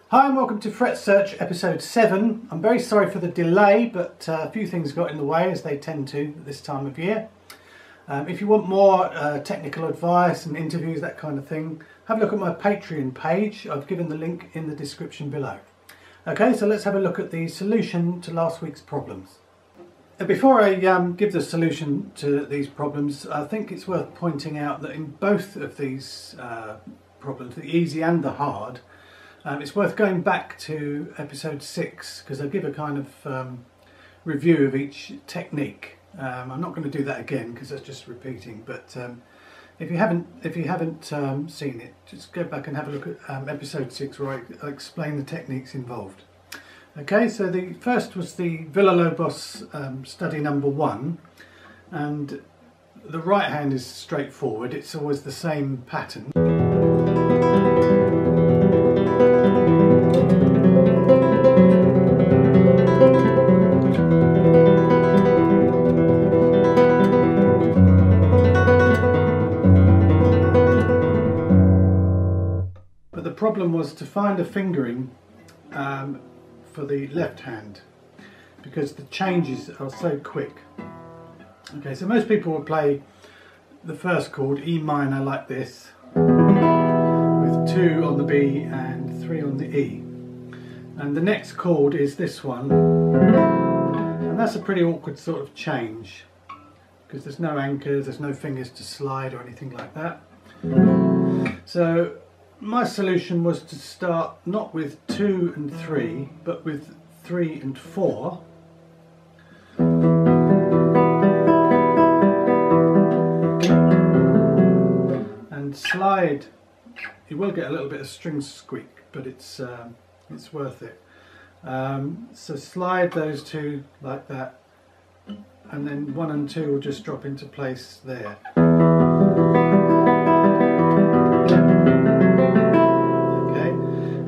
Hi and welcome to Fret Search episode 7. I'm very sorry for the delay, but a few things got in the way, as they tend to at this time of year. If you want more technical advice and interviews, that kind of thing, have a look at my Patreon page. I've given the link in the description below. Okay, so let's have a look at the solution to last week's problems. Before I give the solution to these problems, I think it's worth pointing out that in both of these problems, the easy and the hard, it's worth going back to episode 6 because I give a kind of review of each technique. I'm not going to do that again because that's just repeating. But if you haven't seen it, just go back and have a look at episode 6 where I explain the techniques involved. Okay, so the first was the Villa Lobos study number 1, and the right hand is straightforward. It's always the same pattern. But the problem was to find a fingering for the left hand, because the changes are so quick. Okay, so most people would play the first chord, E minor, like this, with 2 on the B and 3 on the E. And the next chord is this one, and that's a pretty awkward sort of change, because there's no anchors, there's no fingers to slide or anything like that. So my solution was to start not with 2 and 3, but with 3 and 4. And slide. You will get a little bit of string squeak, but it's worth it. So slide those two like that, and then 1 and 2 will just drop into place there.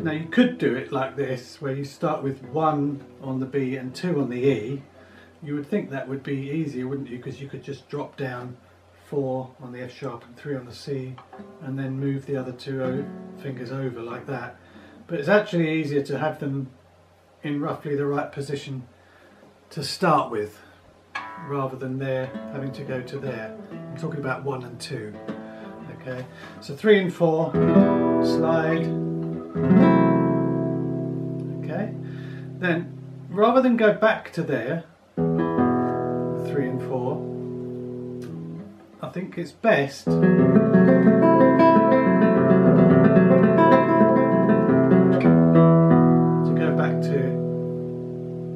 Now you could do it like this, where you start with 1 on the B and 2 on the E. You would think that would be easier, wouldn't you? Because you could just drop down 4 on the F sharp and 3 on the C, and then move the other 2 fingers over like that. But it's actually easier to have them in roughly the right position to start with, rather than there having to go to there. I'm talking about 1 and 2. Okay, so 3 and 4, slide. Okay, then rather than go back to there, 3 and 4, I think it's best to go back to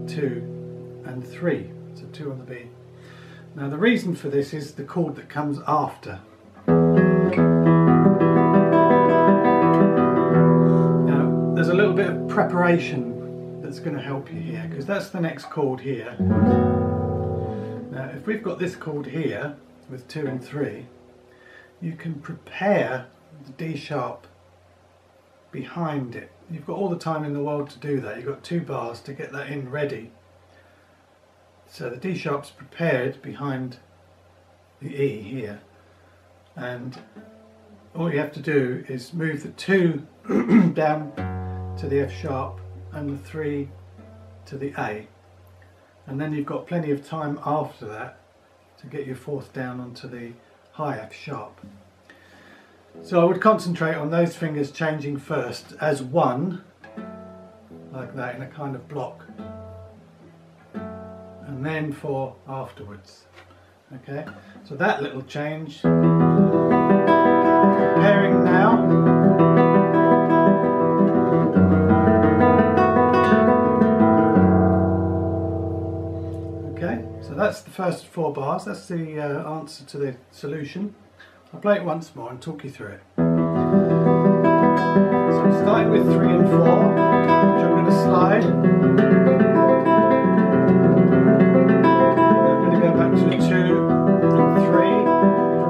2 and 3, so 2 on the B. Now the reason for this is the chord that comes after. There's a little bit of preparation that's going to help you here, because that's the next chord here. Now if we've got this chord here with 2 and 3, you can prepare the D sharp behind it. You've got all the time in the world to do that. You've got 2 bars to get that in ready. So the D sharp's prepared behind the E here, and all you have to do is move the 2 down to the F sharp and the 3 to the A, and then you've got plenty of time after that to get your 4th down onto the high F sharp. So I would concentrate on those fingers changing first as 1, like that, in a kind of block, and then 4 afterwards. Okay, so that little change. Preparing now. So that's the first 4 bars, that's the answer to the solution. I'll play it once more and talk you through it. So I'm starting with 3 and 4, which I'm going to slide. I'm going to go back to 2 and 3.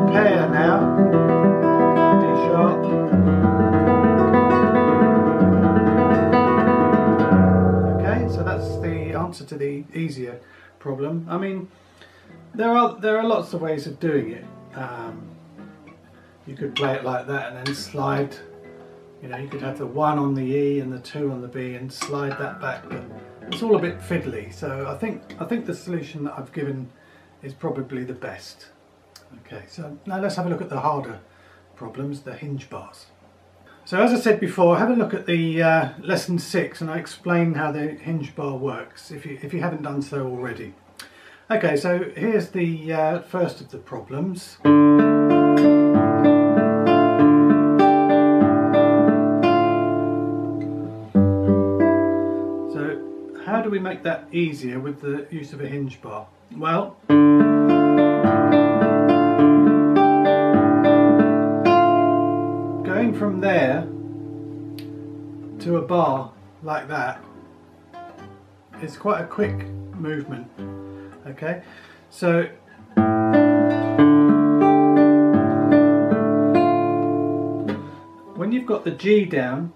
Prepare now. D sharp. Okay, so that's the answer to the easier problem. I mean, there are lots of ways of doing it. You could play it like that and then slide You know, you could have the 1 on the E and the 2 on the B and slide that back, but it's all a bit fiddly. So I think the solution that I've given is probably the best. Okay, so now let's have a look at the harder problems, the hinge bars. So as I said before, have a look at the lesson 6 and I explain how the hinge bar works if you haven't done so already. Okay, so here's the first of the problems. How do we make that easier with the use of a hinge bar? Well, going from there to a bar like that is quite a quick movement. Okay, so when you've got the G down,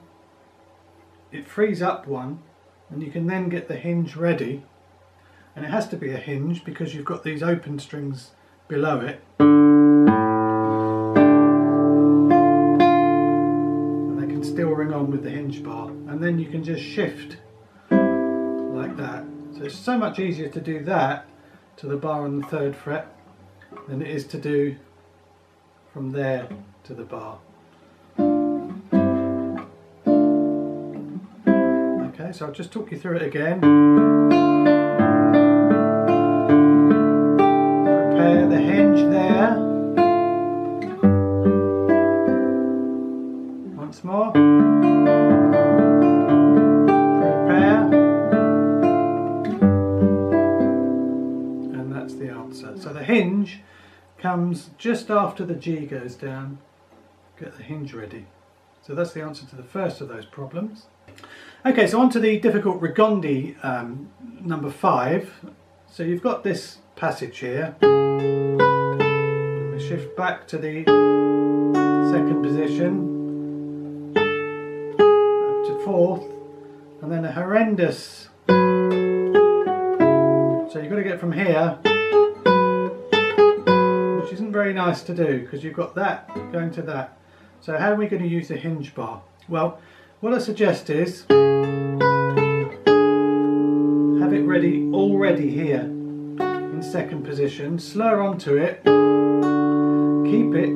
it frees up one, and you can then get the hinge ready, and it has to be a hinge because you've got these open strings below it, and they can still ring on with the hinge bar, and then you can just shift like that. So it's so much easier to do that to the bar on the 3rd fret than it is to do from there to the bar. Okay, so I'll just talk you through it again. Prepare the hinge there. Once more. Prepare. And that's the answer. So the hinge comes just after the G goes down. Get the hinge ready. So that's the answer to the first of those problems. Okay, so on to the difficult Ragondi number 5. So you've got this passage here. We shift back to the 2nd position, up to 4th, and then a horrendous. So you've got to get from here, which isn't very nice to do because you've got that going to that. So how are we going to use the hinge bar? Well, what I suggest is have it ready already here in 2nd position, slur onto it, keep it,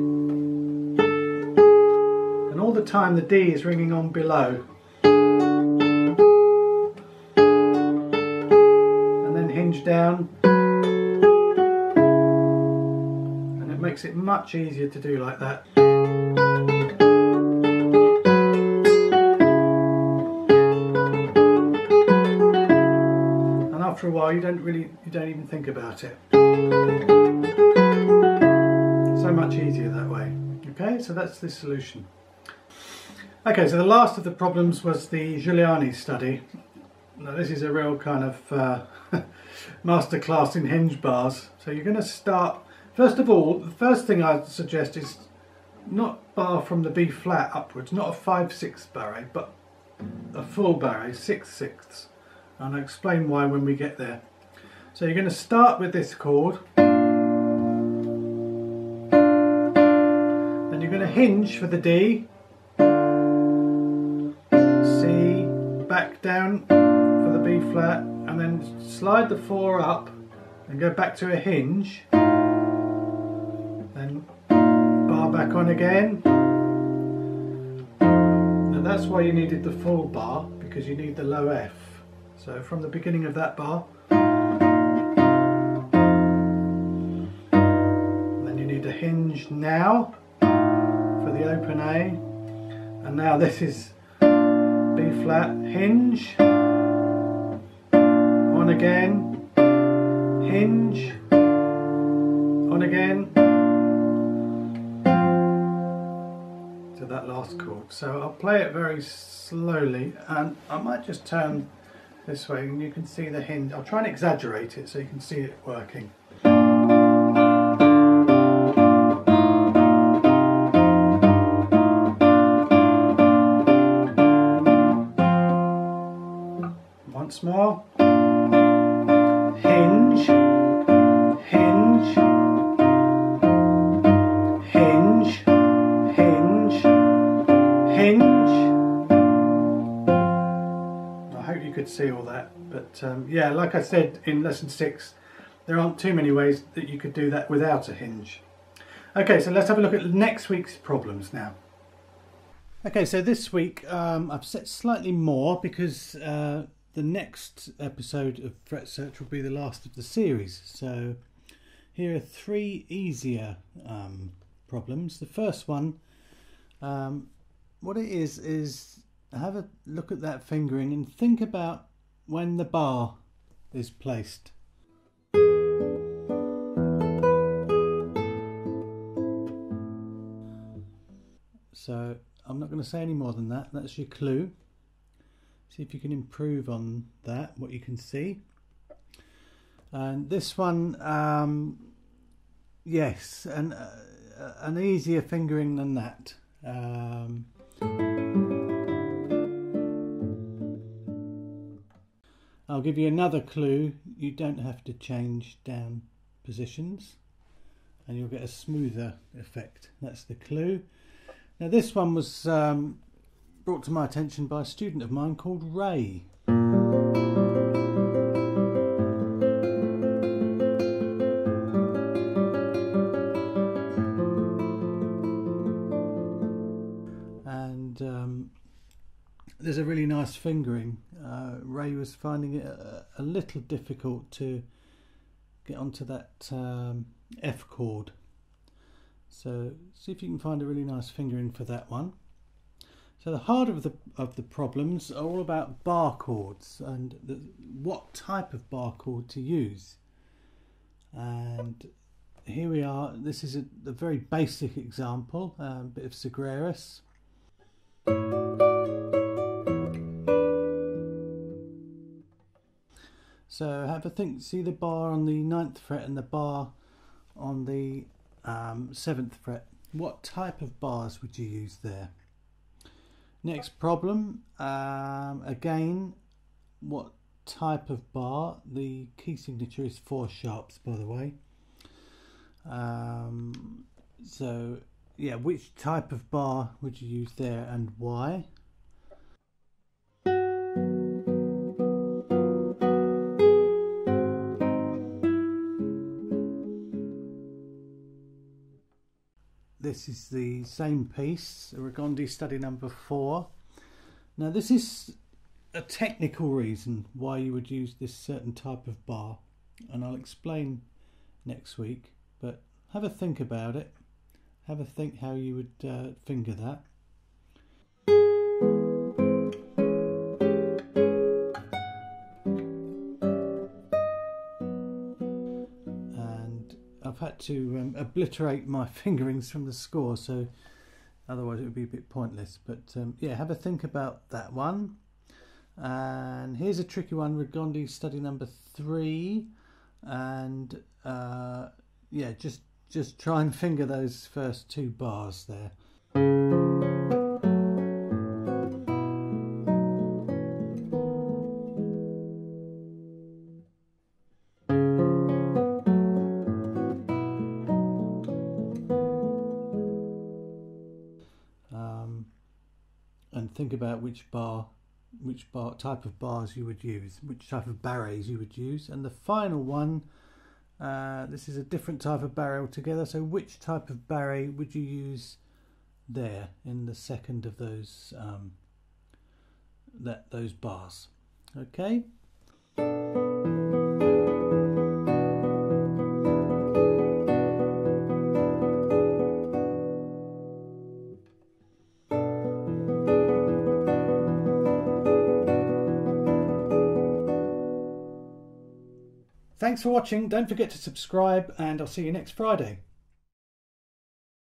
and all the time the D is ringing on below, and then hinge down, and it makes it much easier to do like that. After a while you don't even think about it. So much easier that way. Okay, so that's the solution. Okay, so the last of the problems was the Giuliani study. Now this is a real kind of masterclass in hinge bars. So you're going to start, first of all, the first thing I'd suggest is not bar from the B flat upwards, not a 5/6 barre, but a full barre, 6/6. And I'll explain why when we get there. So you're going to start with this chord, then you're going to hinge for the D, C, back down for the B flat, and then slide the 4 up and go back to a hinge, then bar back on again. And that's why you needed the full bar, because you need the low F. So from the beginning of that bar, and then you need a hinge now for the open A, and now this is B flat, hinge, on again, hinge, on again, to that last chord. So I'll play it very slowly, and I might just turn this way and you can see the hinge. I'll try and exaggerate it so you can see it working. Once more. Hinge, hinge, hinge, hinge, hinge, could see all that. But yeah, like I said in lesson 6, there aren't too many ways that you could do that without a hinge. Okay, so let's have a look at next week's problems now. Okay, so this week I've set slightly more because the next episode of Fret Search will be the last of the series. So here are 3 easier problems. The first one, what it is have a look at that fingering and think about when the bar is placed. So I'm not going to say any more than that. That's your clue. See if you can improve on that, what you can see. And this one, yes, an easier fingering than that. I'll give you another clue. You don't have to change down positions and you'll get a smoother effect. That's the clue. Now this one was brought to my attention by a student of mine called Ray. And there's a really nice fingering. Ray was finding it a little difficult to get onto that F chord. So see if you can find a really nice fingering for that one. So the heart of the problems are all about bar chords and what type of bar chord to use. And here we are. This is a very basic example, a bit of Segreris. So have a think. See the bar on the 9th fret and the bar on the 7th fret. What type of bars would you use there? Next problem, again, what type of bar? The key signature is 4 sharps, by the way. So yeah, which type of bar would you use there and why? This is the same piece, Ragondi study number 4. Now this is a technical reason why you would use this certain type of bar, and I'll explain next week, but have a think about it. Have a think how you would finger that. I've had to obliterate my fingerings from the score, so otherwise it would be a bit pointless. But yeah, have a think about that one. And here's a tricky one, Ragondi study number 3, and yeah, just try and finger those first 2 bars there. And think about which type of bars you would use, which type of barres you would use. And the final one, this is a different type of barre altogether, so which type of barre would you use there in the second of those those bars? Okay. Thanks for watching. Don't forget to subscribe, and I'll see you next Friday.